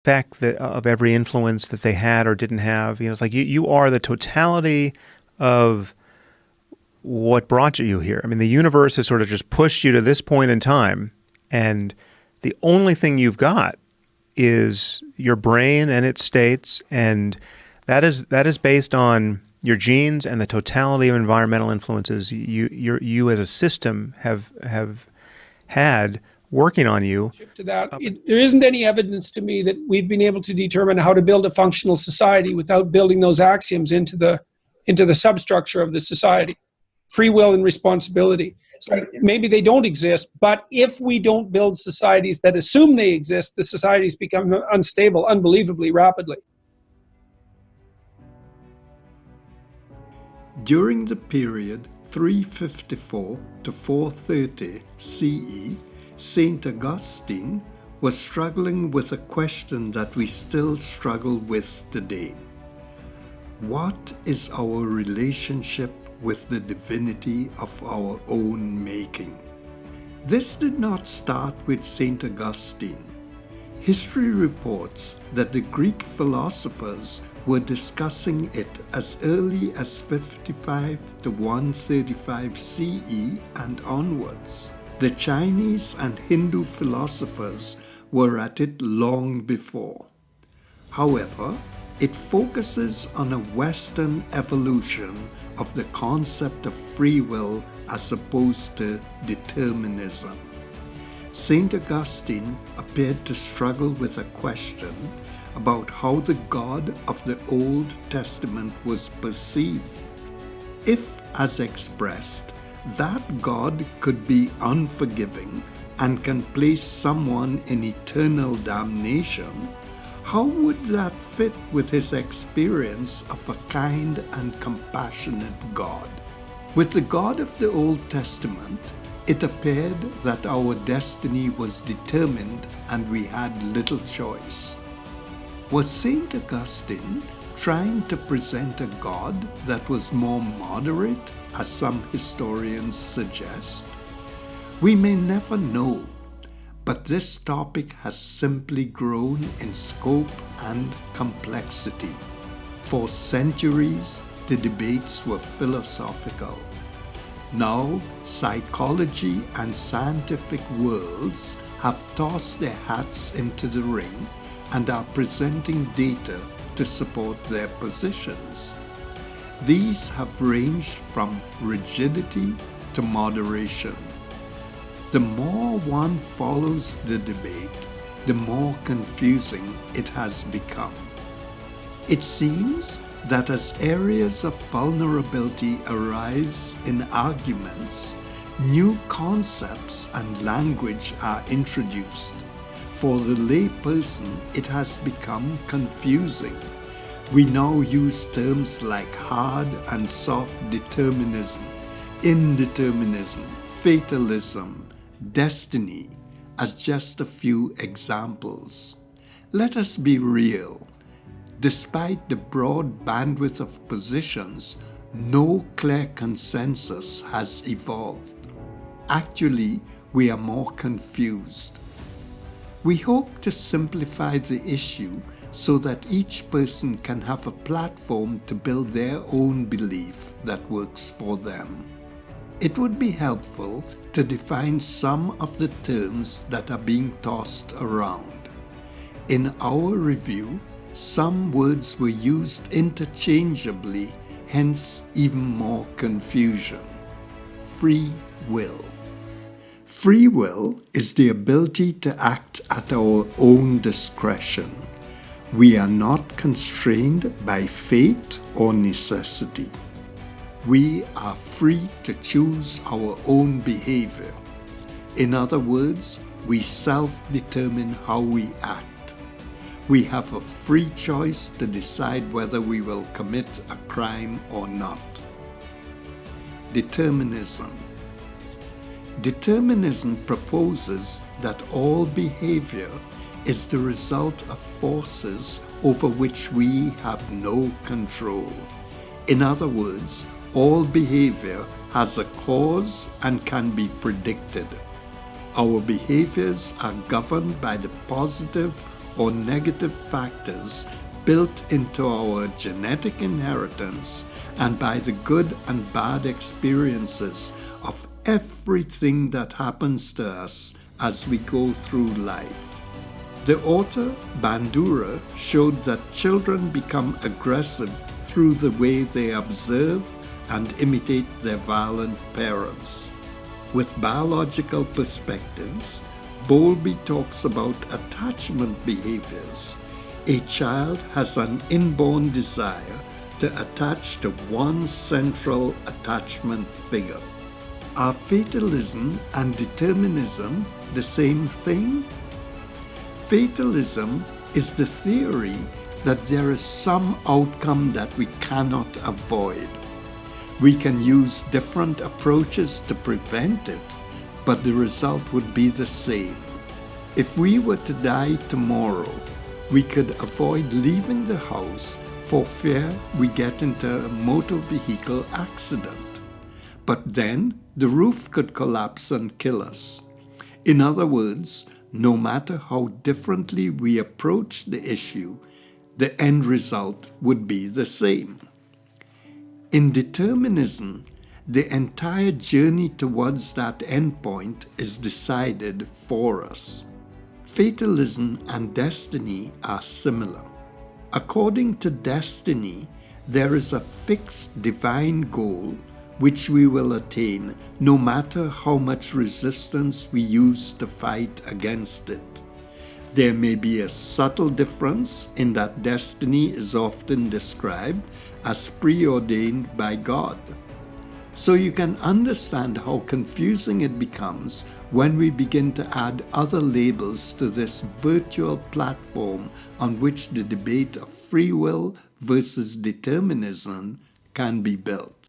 effect of every influence that they had or didn't have. It's like you are the totality of what brought you here. I mean, the universe has sort of just pushed you to this point in time, and the only thing you've got is your brain and its states, and that is based on your genes and the totality of environmental influences you as a system have had working on you. To that, there isn't any evidence to me that we've been able to determine how to build a functional society without building those axioms into the substructure of the society. Free will and responsibility. So maybe they don't exist, but if we don't build societies that assume they exist, the societies become unstable unbelievably rapidly. During the period 354 to 430 CE, St. Augustine was struggling with a question that we still struggle with today. What is our relationship with the divinity of our own making? This did not start with St. Augustine. History reports that the Greek philosophers were discussing it as early as 55 to 135 CE and onwards. The Chinese and Hindu philosophers were at it long before. However, it focuses on a Western evolution of the concept of free will as opposed to determinism. St. Augustine appeared to struggle with a question about how the God of the Old Testament was perceived. If, as expressed, that God could be unforgiving and can place someone in eternal damnation, how would that fit with his experience of a kind and compassionate God? With the God of the Old Testament, it appeared that our destiny was determined and we had little choice. Was St. Augustine trying to present a God that was more moderate, as some historians suggest? We may never know, but this topic has simply grown in scope and complexity. For centuries, the debates were philosophical. Now, psychology and scientific worlds have tossed their hats into the ring and are presenting data to support their positions. These have ranged from rigidity to moderation. The more one follows the debate, the more confusing it has become. It seems that as areas of vulnerability arise in arguments, new concepts and language are introduced. For the lay person, it has become confusing. We now use terms like hard and soft determinism, indeterminism, fatalism, destiny, as just a few examples. Let us be real. Despite the broad bandwidth of positions, no clear consensus has evolved. Actually, we are more confused. We hope to simplify the issue so that each person can have a platform to build their own belief that works for them. It would be helpful to define some of the terms that are being tossed around. In our review, some words were used interchangeably, hence even more confusion. Free will. Free will is the ability to act at our own discretion. We are not constrained by fate or necessity. We are free to choose our own behavior. In other words, we self-determine how we act. We have a free choice to decide whether we will commit a crime or not. Determinism. Determinism proposes that all behavior is the result of forces over which we have no control. In other words, all behavior has a cause and can be predicted. Our behaviors are governed by the positive or negative factors built into our genetic inheritance and by the good and bad experiences of everything that happens to us as we go through life. The author Bandura showed that children become aggressive through the way they observe and imitate their violent parents. With biological perspectives, Bowlby talks about attachment behaviors. A child has an inborn desire to attach to one central attachment figure. Are fatalism and determinism the same thing? Fatalism is the theory that there is some outcome that we cannot avoid. We can use different approaches to prevent it, but the result would be the same. If we were to die tomorrow, we could avoid leaving the house for fear we get into a motor vehicle accident. But then the roof could collapse and kill us. In other words, no matter how differently we approach the issue, the end result would be the same. In determinism, the entire journey towards that endpoint is decided for us. Fatalism and destiny are similar. According to destiny, there is a fixed divine goal which we will attain no matter how much resistance we use to fight against it. There may be a subtle difference in that destiny is often described as preordained by God. So you can understand how confusing it becomes when we begin to add other labels to this virtual platform on which the debate of free will versus determinism can be built.